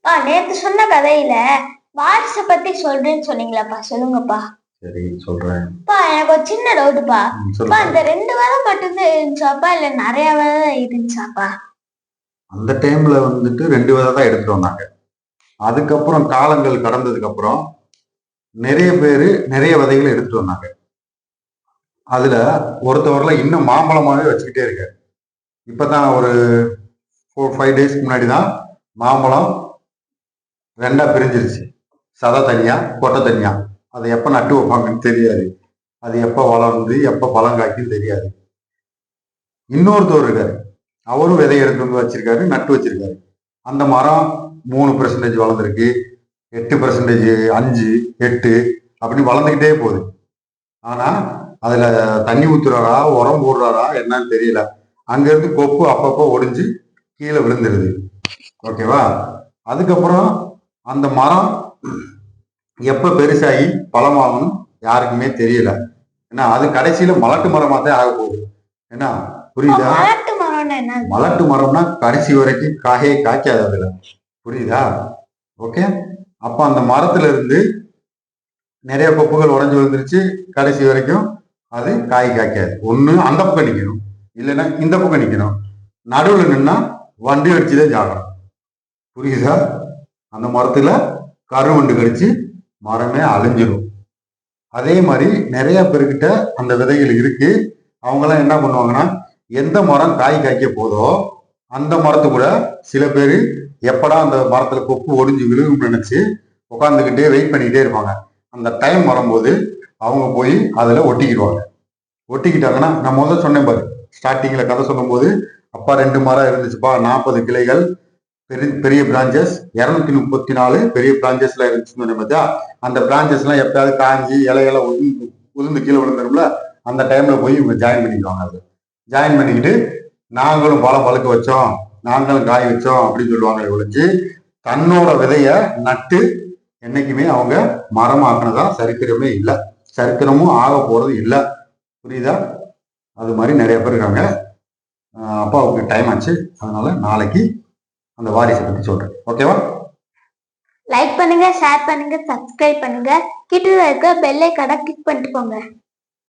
நேத்து சொன்ன கதையில வாரிச பத்தி சொல்றேன்னு சொன்னீங்களாப்பா, சொல்லுங்கப்பா. சரி சொல்றேன். எனக்கு ஒரு சின்ன டவுட்டுப்பா. இந்த 2 வாரம் மட்டும்தான் இருந்துச்சாப்பா, இல்ல நிறைய வாரம் இருந்துச்சாப்பா? அந்த டைம்ல வந்துட்டு 2 விதை தான் எடுத்துட்டு வந்தாங்க. அதுக்கப்புறம் காலங்கள் கடந்ததுக்கு அப்புறம் நிறைய பேரு நிறைய விதைகளை எடுத்துட்டு வந்தாங்க. அதுல ஒருத்தவரில் இன்னும் மாம்பழமாவே வச்சுக்கிட்டே இருக்காரு. இப்பதான் ஒரு 4-5 டேஸ்க்கு முன்னாடி தான் மாம்பழம் 2ஆ பிரிஞ்சிருச்சு. சதை தனியா, கொட்டை தனியா. அதை எப்ப நட்டு வைப்பாங்கன்னு தெரியாது. அது எப்ப வளர்ந்து எப்ப பழம் காய்க்குன்னு தெரியாது. இன்னொருத்தவர் இருக்காரு, அவரும் விதை எடுத்து வந்து வச்சிருக்காரு, நட்டு வச்சிருக்காரு. அந்த மரம் 3% வளர்ந்துருக்கு, 8%, 5, 8 அப்படின்னு வளர்ந்துக்கிட்டே போகுது. ஆனா அதுல தண்ணி ஊத்துறாரா, உரம் போடுறாரா என்னன்னு தெரியல. அங்கிருந்து கொப்பு அப்பப்போ ஒடிஞ்சு கீழே விழுந்துருது. ஓகேவா? அதுக்கப்புறம் அந்த மரம் எப்ப பெருசாகி பழமாகணும் யாருக்குமே தெரியல. ஏன்னா அது கடைசியில மலட்டு மரமா தான் ஆக போகுது. ஏன்னா புரியுதா? மலட்டு மரம்னா கடைசி வரைக்கும் காயே காய்க்காது அதுல. புரியுதா? ஓகே. அப்ப அந்த மரத்துல இருந்து நிறைய கொப்புகள் உடஞ்சு விழுந்துருச்சு. கடைசி வரைக்கும் அது காய் காய்க்காது. ஒண்ணு அந்த பக்கம் நிக்கணும், இல்லைன்னா இந்த பக்கம் நிக்கணும். நடுவில் நின்னா வண்டி அடிச்சுதான் ஜாகணும். புரியுதா? அந்த மரத்துல கருவண்டு கடிச்சு மரமே அழிஞ்சிடும். அதே மாதிரி நிறைய பேர்கிட்ட அந்த விதைகள் இருக்கு. அவங்கெல்லாம் என்ன பண்ணுவாங்கன்னா, எந்த மரம் காய் காய்க்க போதோ அந்த மரத்து கூட சில பேர் எப்படா அந்த மரத்துல கொப்பு ஒடிஞ்சு விழுகும்னு நினைச்சு உட்காந்துக்கிட்டே வெயிட் பண்ணிக்கிட்டே இருப்பாங்க. அந்த டைம் வரும்போது அவங்க போய் அதுல ஒட்டிக்கிடுவாங்க. ஒட்டிக்கிட்டாங்கன்னா, நான் முதல் சொன்னேன் பாரு, ஸ்டார்டிங்ல கதை சொல்லும் போது, அப்பா 2 மரம் இருந்துச்சுப்பா, 40 கிளைகள், பெரிய பெரிய பிரான்ச்சஸ், 234 பெரிய பிரான்ச்சஸ்ல இருந்துச்சுன்னு பார்த்தா, அந்த பிரான்ச்சஸ் எல்லாம் எப்பயாவது காஞ்சி இலையெல்லாம் உதிர்ந்து கீழே விழுந்துரும்ல, அந்த டைம்ல போய் இவங்க ஜாயின் பண்ணிக்குவாங்க. அது ஜாயின் பண்ணிக்கிட்டு நாங்களும் பழம் பழுக்க வச்சோம், நாங்களும் காய் வச்சோம் அப்படின்னு சொல்லுவாங்க. ஒழிஞ்சு தன்னோட விதைய நட்டு என்னைக்குமே அவங்க மரமாக்குனதா சரித்திரமே இல்லை, சரித்திரமும் ஆக போறது இல்லை. புரியுதா? அது மாதிரி நிறைய பேர் இருக்காங்க. அப்பாவுக்கு டைம் ஆச்சு, அதனால நாளைக்கு அந்த வாரிசை பத்தி சொல்றேன். ஓகேவா? லைக் பண்ணுங்க, ஷேர் பண்ணுங்க, சப்ஸ்கிரைப் பண்ணுங்க, கிட்ட இருக்க பெல் ஐகானை கிளிக் பண்ணிட்டு போங்க.